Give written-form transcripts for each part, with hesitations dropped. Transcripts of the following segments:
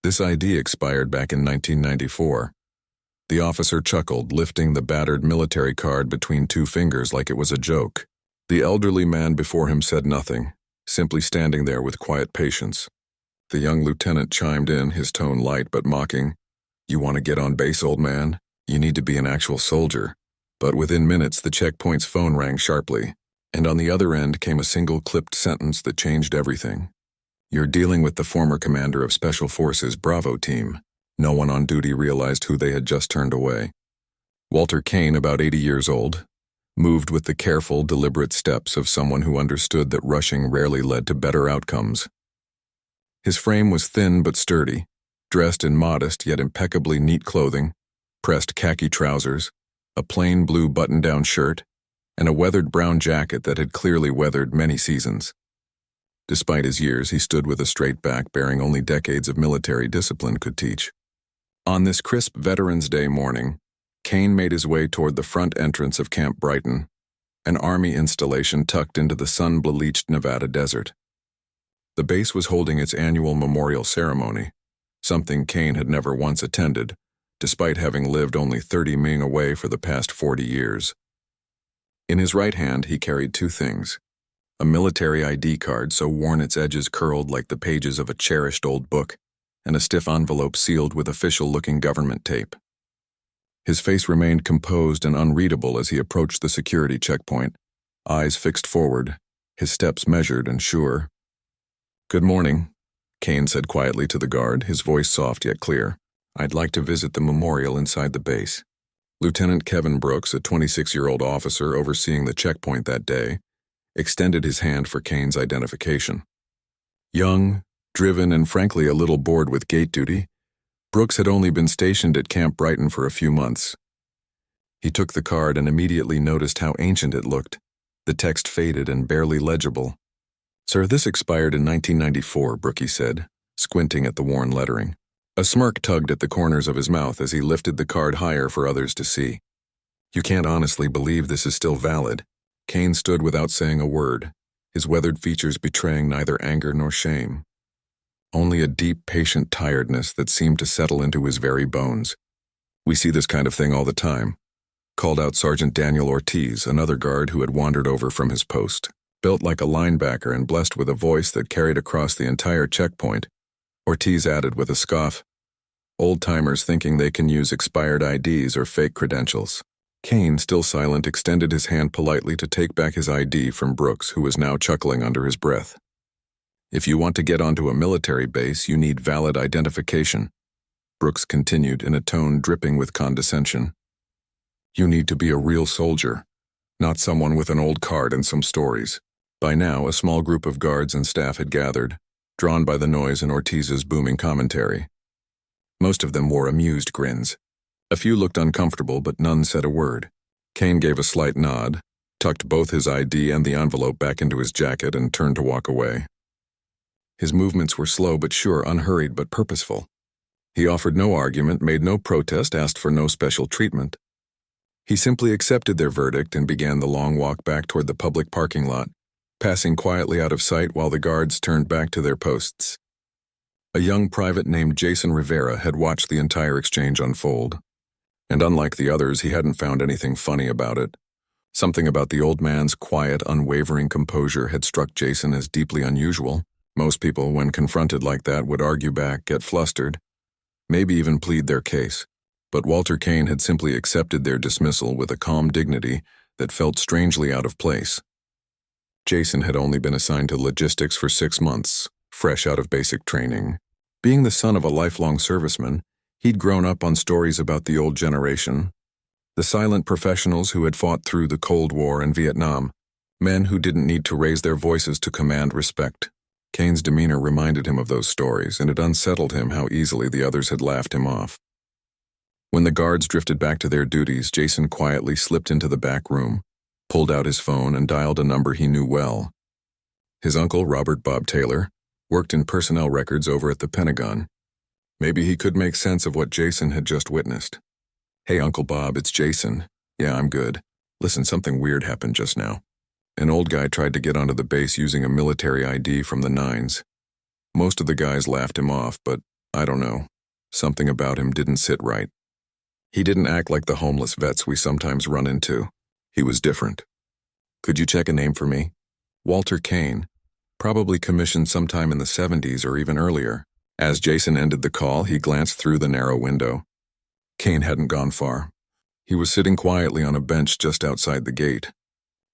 This ID expired back in 1994. The officer chuckled, lifting the battered military card between two fingers like it was a joke. The elderly man before him said nothing, simply standing there with quiet patience. The young lieutenant chimed in, his tone light but mocking. "You want to get on base, old man? You need to be an actual soldier." But within minutes, the checkpoint's phone rang sharply, and on the other end came a single clipped sentence that changed everything. "You're dealing with the former commander of Special Forces Bravo Team." No one on duty realized who they had just turned away. Walter Kane, about 80 years old, moved with the careful, deliberate steps of someone who understood that rushing rarely led to better outcomes. His frame was thin but sturdy, dressed in modest yet impeccably neat clothing, pressed khaki trousers, a plain blue button-down shirt, and a weathered brown jacket that had clearly weathered many seasons. Despite his years, he stood with a straight back bearing only decades of military discipline could teach. On this crisp Veterans Day morning, Kane made his way toward the front entrance of Camp Brighton, an Army installation tucked into the sun-bleached Nevada desert. The base was holding its annual memorial ceremony, something Kane had never once attended, despite having lived only 30 mi away for the past 40 years. In his right hand, he carried two things: a military ID card so worn its edges curled like the pages of a cherished old book, and a stiff envelope sealed with official-looking government tape. His face remained composed and unreadable as he approached the security checkpoint, eyes fixed forward, his steps measured and sure. "Good morning," Kane said quietly to the guard, his voice soft yet clear. "I'd like to visit the memorial inside the base." Lieutenant Kevin Brooks, a 26-year-old officer overseeing the checkpoint that day, extended his hand for Kane's identification. Young, driven, and frankly a little bored with gate duty, Brooks had only been stationed at Camp Brighton for a few months. He took the card and immediately noticed how ancient it looked, the text faded and barely legible. "Sir, this expired in 1994, Brookie said, squinting at the worn lettering. A smirk tugged at the corners of his mouth as he lifted the card higher for others to see. "You can't honestly believe this is still valid." Kane stood without saying a word, his weathered features betraying neither anger nor shame. Only a deep, patient tiredness that seemed to settle into his very bones. "We see this kind of thing all the time," called out Sergeant Daniel Ortiz, another guard who had wandered over from his post. Built like a linebacker and blessed with a voice that carried across the entire checkpoint, Ortiz added with a scoff, "Old-timers thinking they can use expired IDs or fake credentials." Kane, still silent, extended his hand politely to take back his ID from Brooks, who was now chuckling under his breath. "If you want to get onto a military base, you need valid identification," Brooks continued in a tone dripping with condescension. "You need to be a real soldier, not someone with an old card and some stories." By now, a small group of guards and staff had gathered, drawn by the noise in Ortiz's booming commentary. Most of them wore amused grins. A few looked uncomfortable, but none said a word. Kane gave a slight nod, tucked both his ID and the envelope back into his jacket, and turned to walk away. His movements were slow but sure, unhurried but purposeful. He offered no argument, made no protest, asked for no special treatment. He simply accepted their verdict and began the long walk back toward the public parking lot, passing quietly out of sight while the guards turned back to their posts. A young private named Jason Rivera had watched the entire exchange unfold, and unlike the others, he hadn't found anything funny about it. Something about the old man's quiet, unwavering composure had struck Jason as deeply unusual. Most people, when confronted like that, would argue back, get flustered, maybe even plead their case. But Walter Kane had simply accepted their dismissal with a calm dignity that felt strangely out of place. Jason had only been assigned to logistics for 6 months, fresh out of basic training. Being the son of a lifelong serviceman, he'd grown up on stories about the old generation, the silent professionals who had fought through the Cold War and Vietnam, men who didn't need to raise their voices to command respect. Kane's demeanor reminded him of those stories, and it unsettled him how easily the others had laughed him off. When the guards drifted back to their duties, Jason quietly slipped into the back room, pulled out his phone, and dialed a number he knew well. His uncle, Robert Bob Taylor, worked in personnel records over at the Pentagon. Maybe he could make sense of what Jason had just witnessed. "Hey, Uncle Bob, it's Jason. Yeah, I'm good. Listen, something weird happened just now. An old guy tried to get onto the base using a military ID from the 9s. Most of the guys laughed him off, but I don't know. Something about him didn't sit right. He didn't act like the homeless vets we sometimes run into. He was different. Could you check a name for me? Walter Kane. Probably commissioned sometime in the 70s or even earlier. As Jason ended the call, he glanced through the narrow window. Kane hadn't gone far. He was sitting quietly on a bench just outside the gate.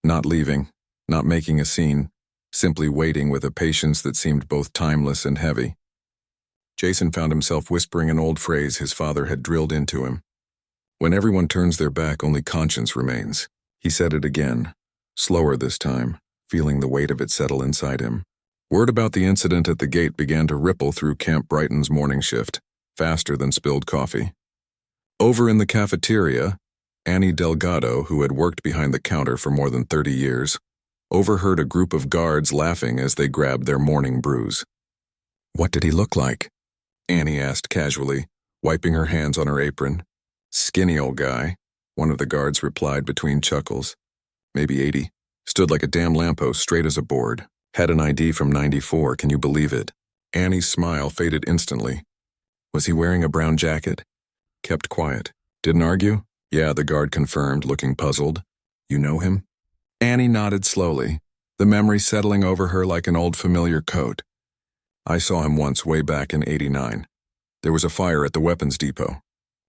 Not leaving, not making a scene, simply waiting with a patience that seemed both timeless and heavy. Jason found himself whispering an old phrase his father had drilled into him. When everyone turns their back, only conscience remains. He said it again, slower this time, feeling the weight of it settle inside him. Word about the incident at the gate began to ripple through Camp Brighton's morning shift, faster than spilled coffee. Over in the cafeteria, Annie Delgado, who had worked behind the counter for more than 30 years, overheard a group of guards laughing as they grabbed their morning brews. "What did he look like?" Annie asked casually, wiping her hands on her apron. "Skinny old guy," one of the guards replied between chuckles. "Maybe 80. Stood like a damn lamppost, straight as a board. Had an ID from 94, can you believe it?" Annie's smile faded instantly. "Was he wearing a brown jacket?" Kept quiet. "Didn't argue?" "Yeah," the guard confirmed, looking puzzled. "You know him?" Annie nodded slowly, the memory settling over her like an old familiar coat. "I saw him once way back in '89. There was a fire at the weapons depot.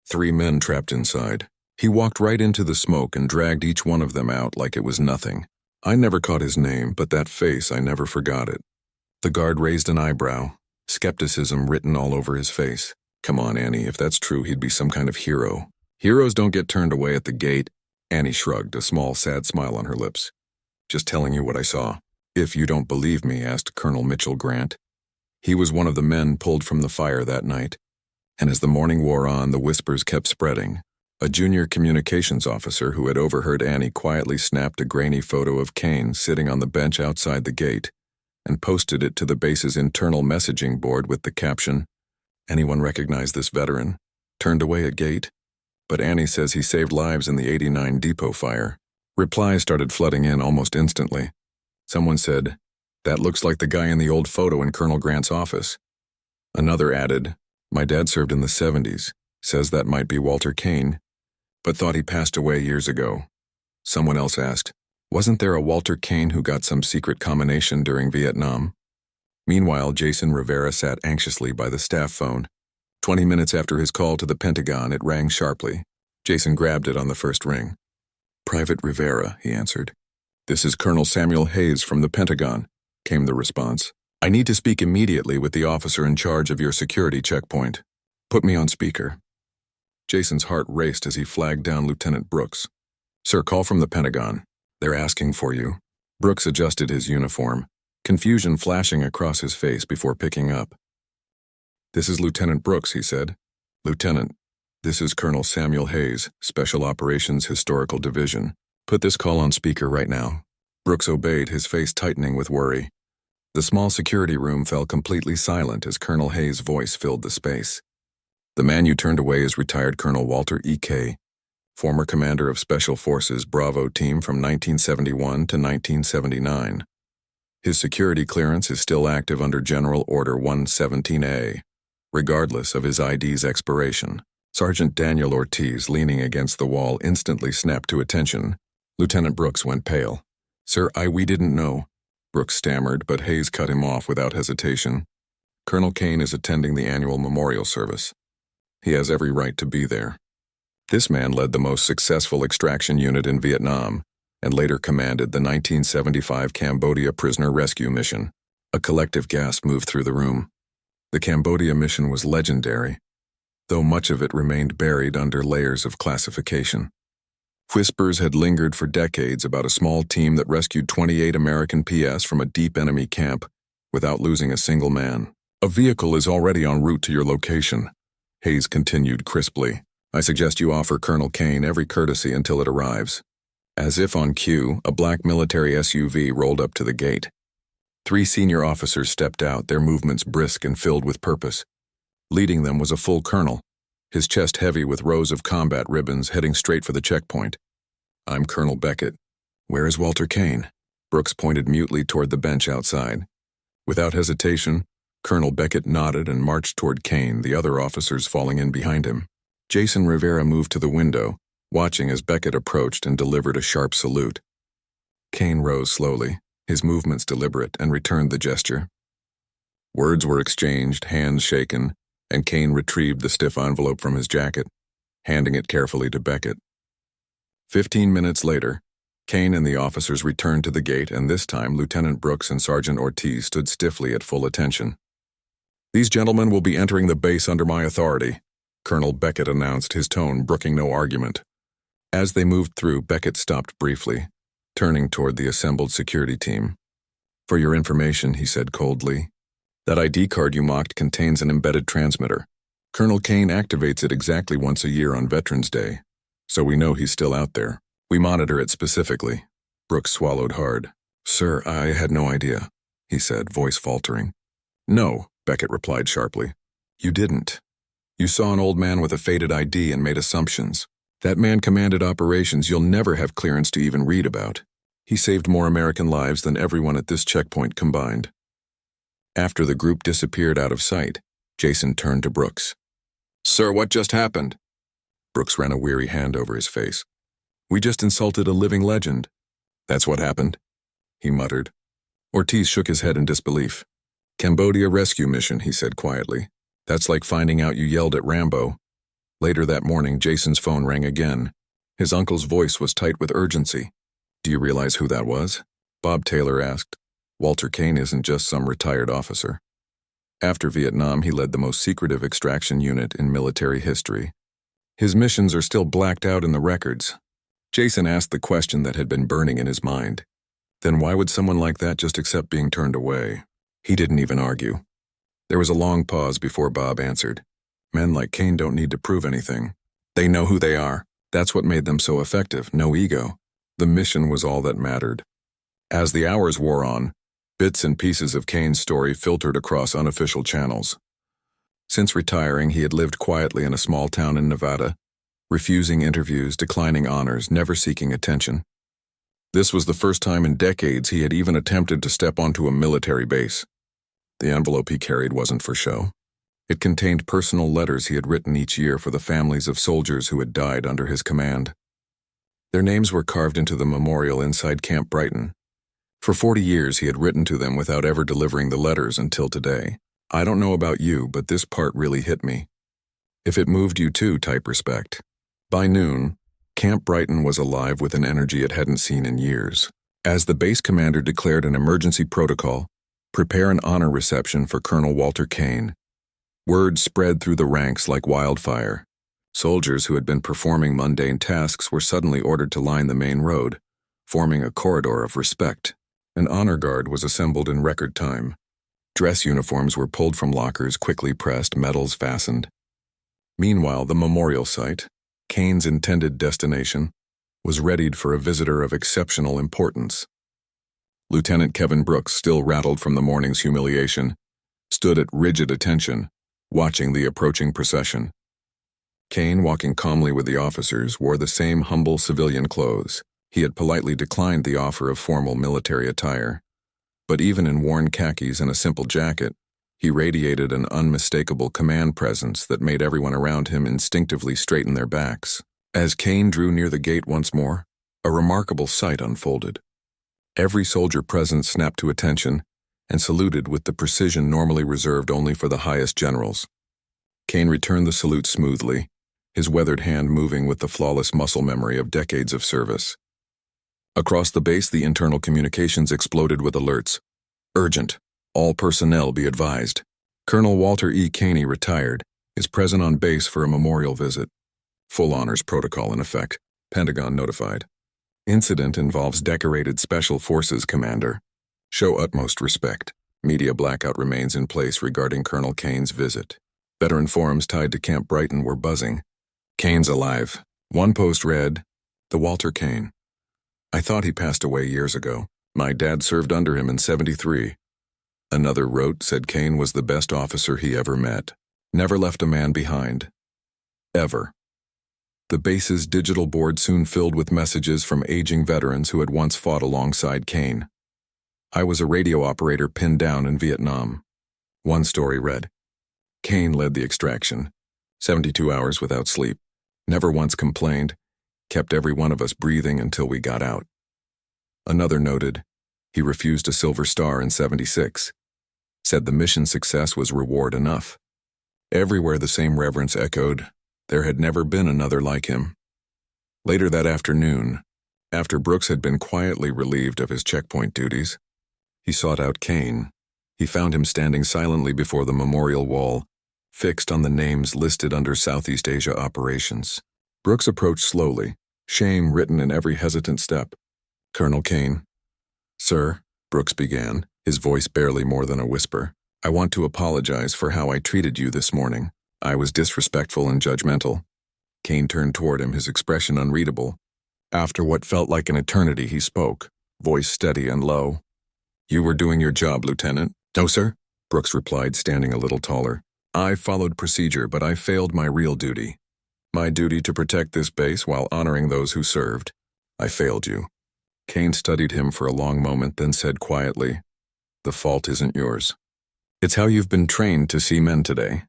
3 men trapped inside. He walked right into the smoke and dragged each one of them out like it was nothing. I never caught his name, but that face, I never forgot it." The guard raised an eyebrow, skepticism written all over his face. "Come on, Annie, if that's true, he'd be some kind of hero. Heroes don't get turned away at the gate." Annie shrugged, a small, sad smile on her lips. "Just telling you what I saw." "If you don't believe me," asked Colonel Mitchell Grant. He was one of the men pulled from the fire that night. And as the morning wore on, the whispers kept spreading. A junior communications officer who had overheard Annie quietly snapped a grainy photo of Kane sitting on the bench outside the gate and posted it to the base's internal messaging board with the caption, "Anyone recognize this veteran? Turned away at gate? But Annie says he saved lives in the '89 depot fire." Replies started flooding in almost instantly. Someone said, "That looks like the guy in the old photo in Colonel Grant's office." Another added, "My dad served in the '70s, says that might be Walter Kane, but thought he passed away years ago." Someone else asked, "Wasn't there a Walter Kane who got some secret combination during Vietnam?" Meanwhile, Jason Rivera sat anxiously by the staff phone. 20 minutes after his call to the Pentagon, it rang sharply. Jason grabbed it on the first ring. "Private Rivera," he answered. "This is Colonel Samuel Hayes from the Pentagon," came the response. "I need to speak immediately with the officer in charge of your security checkpoint. Put me on speaker." Jason's heart raced as he flagged down Lieutenant Brooks. "Sir, call from the Pentagon. They're asking for you." Brooks adjusted his uniform, confusion flashing across his face before picking up. "This is Lieutenant Brooks," he said. "Lieutenant, this is Colonel Samuel Hayes, Special Operations Historical Division. Put this call on speaker right now." Brooks obeyed, his face tightening with worry. The small security room fell completely silent as Colonel Hayes' voice filled the space. "The man you turned away is retired Colonel Walter E. Kay, former commander of Special Forces Bravo Team from 1971 to 1979. His security clearance is still active under General Order 117A, regardless of his ID's expiration." Sergeant Daniel Ortiz, leaning against the wall, instantly snapped to attention. Lieutenant Brooks went pale. "Sir, we didn't know." Brooks stammered, but Hayes cut him off without hesitation. "Colonel Kane is attending the annual memorial service. He has every right to be there." This man led the most successful extraction unit in Vietnam and later commanded the 1975 Cambodia prisoner rescue mission. A collective gasp moved through the room. The Cambodia mission was legendary, though much of it remained buried under layers of classification. Whispers had lingered for decades about a small team that rescued 28 American PS from a deep enemy camp without losing a single man. "A vehicle is already en route to your location," Hayes continued crisply. "I suggest you offer Colonel Kane every courtesy until it arrives." As if on cue, a black military SUV rolled up to the gate. 3 senior officers stepped out, their movements brisk and filled with purpose. Leading them was a full colonel, his chest heavy with rows of combat ribbons, heading straight for the checkpoint. "I'm Colonel Beckett. Where is Walter Kane?" Brooks pointed mutely toward the bench outside. Without hesitation, Colonel Beckett nodded and marched toward Kane, the other officers falling in behind him. Jason Rivera moved to the window, watching as Beckett approached and delivered a sharp salute. Kane rose slowly, his movements deliberate, and returned the gesture. Words were exchanged, hands shaken, and Kane retrieved the stiff envelope from his jacket, handing it carefully to Beckett. 15 minutes later, Kane and the officers returned to the gate, and this time Lieutenant Brooks and Sergeant Ortiz stood stiffly at full attention. "These gentlemen will be entering the base under my authority," Colonel Beckett announced, his tone brooking no argument. As they moved through, Beckett stopped briefly, turning toward the assembled security team. "For your information," he said coldly, "that ID card you mocked contains an embedded transmitter. Colonel Kane activates it exactly once a year on Veterans Day, so we know he's still out there. We monitor it specifically." Brooks swallowed hard. "Sir, I had no idea," he said, voice faltering. "No," Beckett replied sharply. "You didn't. You saw an old man with a faded ID and made assumptions. That man commanded operations you'll never have clearance to even read about. He saved more American lives than everyone at this checkpoint combined." After the group disappeared out of sight, Jason turned to Brooks. "Sir, what just happened?" Brooks ran a weary hand over his face. "We just insulted a living legend." "That's what happened?" he muttered. Ortiz shook his head in disbelief. "Cambodia rescue mission," he said quietly. "That's like finding out you yelled at Rambo." Later that morning, Jason's phone rang again. His uncle's voice was tight with urgency. "Do you realize who that was?" Bob Taylor asked. "Walter Kane isn't just some retired officer. After Vietnam, he led the most secretive extraction unit in military history. His missions are still blacked out in the records." Jason asked the question that had been burning in his mind. Then why would someone like that just accept being turned away? He didn't even argue. There was a long pause before Bob answered. "Men like Kane don't need to prove anything. They know who they are. That's what made them so effective, no ego. The mission was all that mattered." As the hours wore on, bits and pieces of Kane's story filtered across unofficial channels. Since retiring, he had lived quietly in a small town in Nevada, refusing interviews, declining honors, never seeking attention. This was the first time in decades he had even attempted to step onto a military base. The envelope he carried wasn't for show. It contained personal letters he had written each year for the families of soldiers who had died under his command. Their names were carved into the memorial inside Camp Brighton. For 40 years he had written to them without ever delivering the letters until today. "I don't know about you, but this part really hit me. If it moved you too, type respect." By noon, Camp Brighton was alive with an energy it hadn't seen in years. As the base commander declared an emergency protocol, "Prepare an honor reception for Colonel Walter Kane," word spread through the ranks like wildfire. Soldiers who had been performing mundane tasks were suddenly ordered to line the main road, forming a corridor of respect. An honor guard was assembled in record time. Dress uniforms were pulled from lockers, quickly pressed, medals fastened. Meanwhile, the memorial site, Kane's intended destination, was readied for a visitor of exceptional importance. Lieutenant Kevin Brooks, still rattled from the morning's humiliation, stood at rigid attention, watching the approaching procession. Kane, walking calmly with the officers, wore the same humble civilian clothes. He had politely declined the offer of formal military attire. But even in worn khakis and a simple jacket, he radiated an unmistakable command presence that made everyone around him instinctively straighten their backs. As Kane drew near the gate once more, a remarkable sight unfolded. Every soldier present snapped to attention and saluted with the precision normally reserved only for the highest generals. Kane returned the salute smoothly, his weathered hand moving with the flawless muscle memory of decades of service. Across the base, the internal communications exploded with alerts. "Urgent. All personnel be advised. Colonel Walter E. Kane, retired, is present on base for a memorial visit. Full honors protocol in effect. Pentagon notified. Incident involves decorated Special Forces commander. Show utmost respect. Media blackout remains in place regarding Colonel Kane's visit." Veteran forums tied to Camp Brighton were buzzing. "Kane's alive." One post read, "The Walter Kane. I thought he passed away years ago. My dad served under him in '73. Another wrote, said Kane was the best officer he ever met. Never left a man behind. Ever. The base's digital board soon filled with messages from aging veterans who had once fought alongside Kane. I was a radio operator pinned down in Vietnam. One story read, Kane led the extraction, 72 hours without sleep, never once complained, kept every one of us breathing until we got out. Another noted, he refused a Silver Star in 76, said the mission success was reward enough. Everywhere the same reverence echoed, there had never been another like him. Later that afternoon, after Brooks had been quietly relieved of his checkpoint duties, he sought out Kane. He found him standing silently before the memorial wall, fixed on the names listed under Southeast Asia operations. Brooks approached slowly, shame written in every hesitant step. Colonel Kane. Sir, Brooks began, his voice barely more than a whisper. I want to apologize for how I treated you this morning. I was disrespectful and judgmental. Kane turned toward him, his expression unreadable. After what felt like an eternity, he spoke, voice steady and low. You were doing your job, Lieutenant. No, sir, Brooks replied, standing a little taller. I followed procedure, but I failed my real duty. My duty to protect this base while honoring those who served. I failed you. Kane studied him for a long moment, then said quietly, The fault isn't yours. It's how you've been trained to see men today.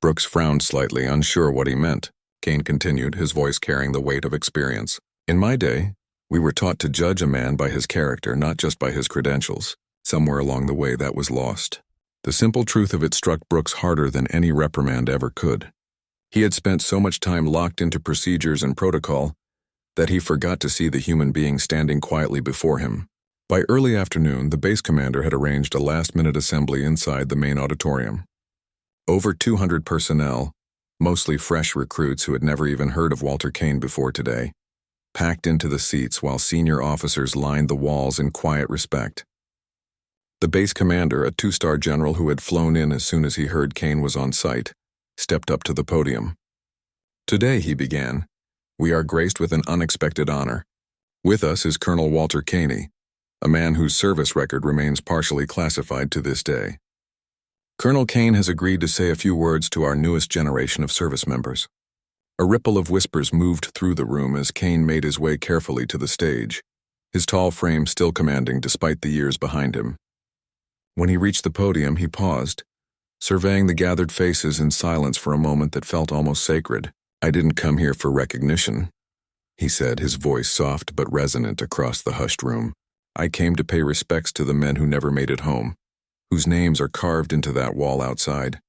Brooks frowned slightly, unsure what he meant. Kane continued, his voice carrying the weight of experience. In my day, we were taught to judge a man by his character, not just by his credentials. Somewhere along the way that was lost. The simple truth of it struck Brooks harder than any reprimand ever could. He had spent so much time locked into procedures and protocol that he forgot to see the human being standing quietly before him. By early afternoon, the base commander had arranged a last-minute assembly inside the main auditorium. Over 200 personnel, mostly fresh recruits who had never even heard of Walter Kane before today, packed into the seats while senior officers lined the walls in quiet respect. The base commander, a two-star general who had flown in as soon as he heard Kane was on site, stepped up to the podium. Today, he began, we are graced with an unexpected honor. With us is Colonel Walter Kane, a man whose service record remains partially classified to this day. Colonel Kane has agreed to say a few words to our newest generation of service members. A ripple of whispers moved through the room as Kane made his way carefully to the stage, his tall frame still commanding despite the years behind him. When he reached the podium, he paused, surveying the gathered faces in silence for a moment that felt almost sacred. I didn't come here for recognition, he said, his voice soft but resonant across the hushed room. I came to pay respects to the men who never made it home, whose names are carved into that wall outside.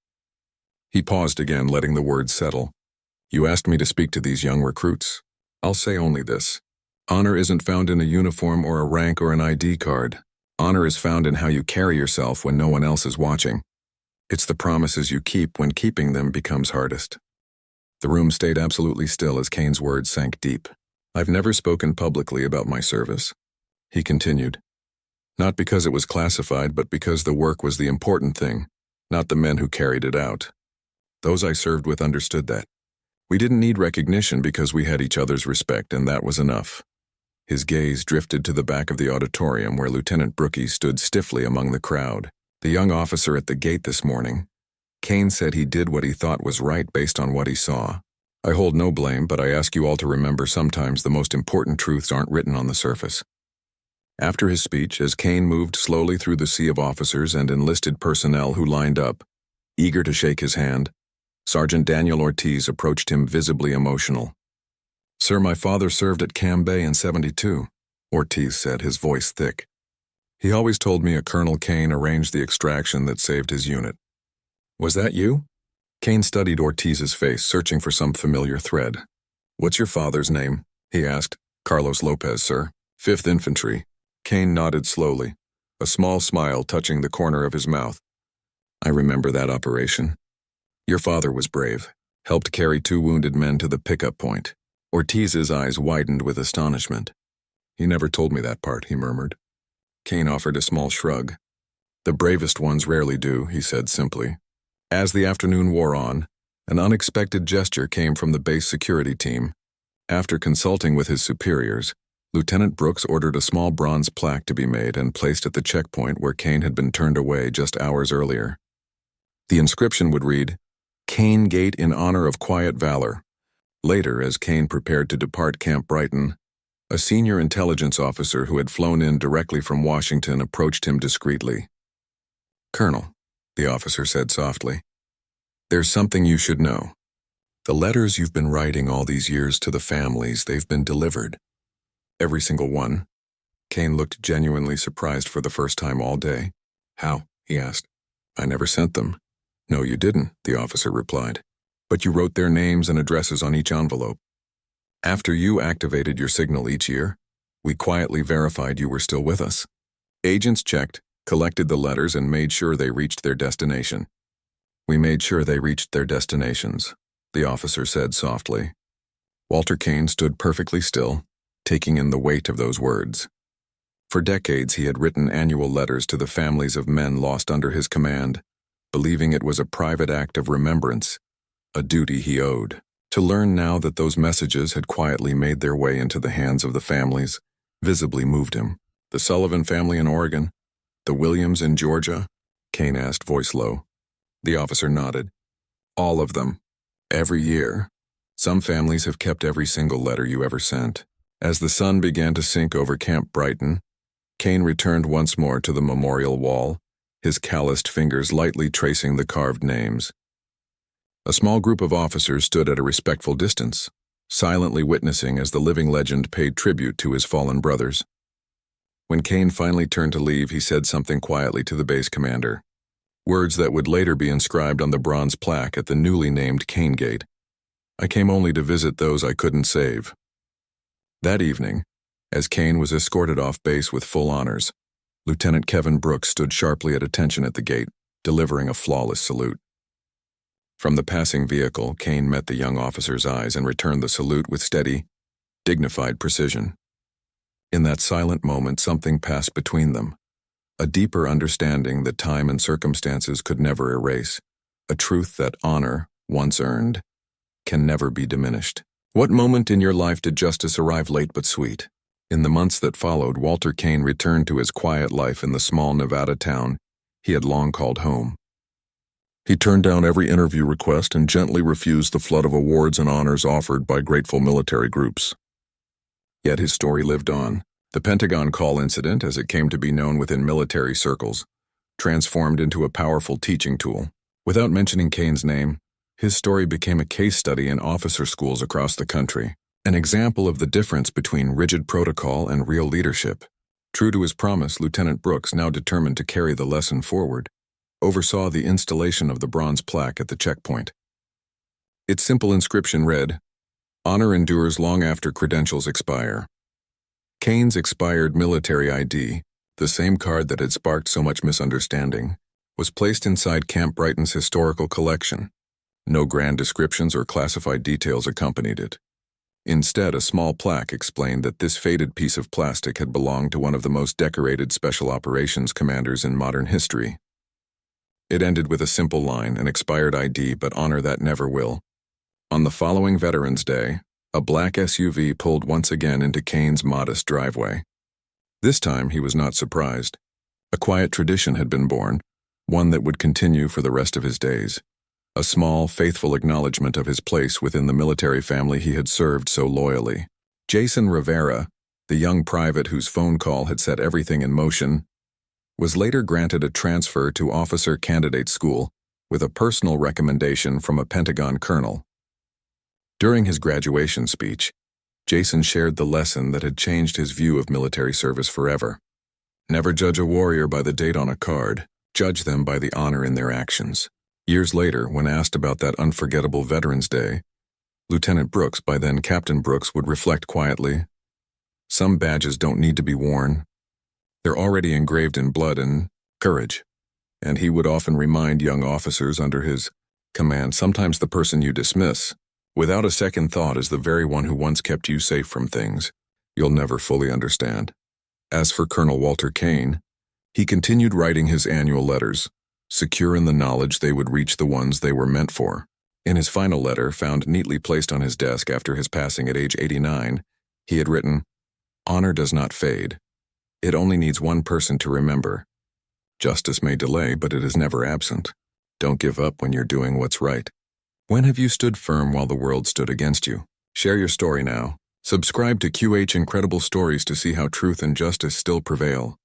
He paused again, letting the words settle. You asked me to speak to these young recruits. I'll say only this. Honor isn't found in a uniform or a rank or an ID card. Honor is found in how you carry yourself when no one else is watching. It's the promises you keep when keeping them becomes hardest. The room stayed absolutely still as Kane's words sank deep. I've never spoken publicly about my service, he continued. Not because it was classified, but because the work was the important thing, not the men who carried it out. Those I served with understood that. We didn't need recognition because we had each other's respect, and that was enough. His gaze drifted to the back of the auditorium where Lieutenant Brookie stood stiffly among the crowd. The young officer at the gate this morning. Kane said he did what he thought was right based on what he saw. I hold no blame, but I ask you all to remember sometimes the most important truths aren't written on the surface. After his speech, as Kane moved slowly through the sea of officers and enlisted personnel who lined up, eager to shake his hand, Sergeant Daniel Ortiz approached him visibly emotional. Sir, my father served at Cambay in 72, Ortiz said, his voice thick. He always told me a Colonel Kane arranged the extraction that saved his unit. Was that you? Kane studied Ortiz's face, searching for some familiar thread. What's your father's name? He asked. Carlos Lopez, sir. 5th Infantry. Kane nodded slowly, a small smile touching the corner of his mouth. I remember that operation. Your father was brave, helped carry 2 wounded men to the pickup point. Ortiz's eyes widened with astonishment. He never told me that part, he murmured. Kane offered a small shrug. The bravest ones rarely do, he said simply. As the afternoon wore on, an unexpected gesture came from the base security team. After consulting with his superiors, Lieutenant Brooks ordered a small bronze plaque to be made and placed at the checkpoint where Kane had been turned away just hours earlier. The inscription would read, Kane Gate in honor of quiet valor. Later, as Kane prepared to depart Camp Brighton, a senior intelligence officer who had flown in directly from Washington approached him discreetly. Colonel, the officer said softly. There's something you should know. The letters you've been writing all these years to the families, they've been delivered. Every single one. Kane looked genuinely surprised for the first time all day. How? He asked. I never sent them. No, you didn't, the officer replied. But you wrote their names and addresses on each envelope. After you activated your signal each year, we quietly verified you were still with us. Agents checked, collected the letters, and made sure they reached their destination. We made sure they reached their destinations, the officer said softly. Walter Kane stood perfectly still, taking in the weight of those words. For decades he had written annual letters to the families of men lost under his command, believing it was a private act of remembrance, a duty he owed. To learn now that those messages had quietly made their way into the hands of the families visibly moved him. The Sullivan family in Oregon, the Williams in Georgia, Kane asked, voice low. The officer nodded. All of them. Every year. Some families have kept every single letter you ever sent. As the sun began to sink over Camp Brighton, Kane returned once more to the memorial wall, his calloused fingers lightly tracing the carved names. A small group of officers stood at a respectful distance, silently witnessing as the living legend paid tribute to his fallen brothers. When Kane finally turned to leave, he said something quietly to the base commander, words that would later be inscribed on the bronze plaque at the newly named Kane Gate. I came only to visit those I couldn't save. That evening, as Kane was escorted off base with full honors, Lieutenant Kevin Brooks stood sharply at attention at the gate, delivering a flawless salute. From the passing vehicle, Kane met the young officer's eyes and returned the salute with steady, dignified precision. In that silent moment, something passed between them, a deeper understanding that time and circumstances could never erase, a truth that honor, once earned, can never be diminished. What moment in your life did justice arrive late but sweet? In the months that followed, Walter Kane returned to his quiet life in the small Nevada town he had long called home. He turned down every interview request and gently refused the flood of awards and honors offered by grateful military groups. Yet his story lived on. The Pentagon call incident, as it came to be known within military circles, transformed into a powerful teaching tool. Without mentioning Kane's name, his story became a case study in officer schools across the country, an example of the difference between rigid protocol and real leadership. True to his promise, Lieutenant Brooks, now determined to carry the lesson forward, oversaw the installation of the bronze plaque at the checkpoint. Its simple inscription read, "Honor endures long after credentials expire." Kane's expired military ID, the same card that had sparked so much misunderstanding, was placed inside Camp Brighton's historical collection. No grand descriptions or classified details accompanied it. Instead, a small plaque explained that this faded piece of plastic had belonged to one of the most decorated special operations commanders in modern history. It ended with a simple line, an expired ID, but honor that never will. On the following Veterans Day, a black SUV pulled once again into Kane's modest driveway. This time he was not surprised. A quiet tradition had been born, one that would continue for the rest of his days. A small, faithful acknowledgement of his place within the military family he had served so loyally. Jason Rivera, the young private whose phone call had set everything in motion, was later granted a transfer to officer candidate school with a personal recommendation from a Pentagon colonel. During his graduation speech, Jason shared the lesson that had changed his view of military service forever. Never judge a warrior by the date on a card, judge them by the honor in their actions. Years later, when asked about that unforgettable Veterans Day, Lieutenant Brooks, by then Captain Brooks, would reflect quietly, "Some badges don't need to be worn. They're already engraved in blood and courage." And he would often remind young officers under his command, sometimes the person you dismiss, without a second thought, is the very one who once kept you safe from things you'll never fully understand. As for Colonel Walter Kane, he continued writing his annual letters, secure in the knowledge they would reach the ones they were meant for. In his final letter, found neatly placed on his desk after his passing at age 89, he had written, "Honor does not fade. It only needs one person to remember. Justice may delay, but it is never absent. Don't give up when you're doing what's right." When have you stood firm while the world stood against you? Share your story now. Subscribe to QH Incredible Stories to see how truth and justice still prevail.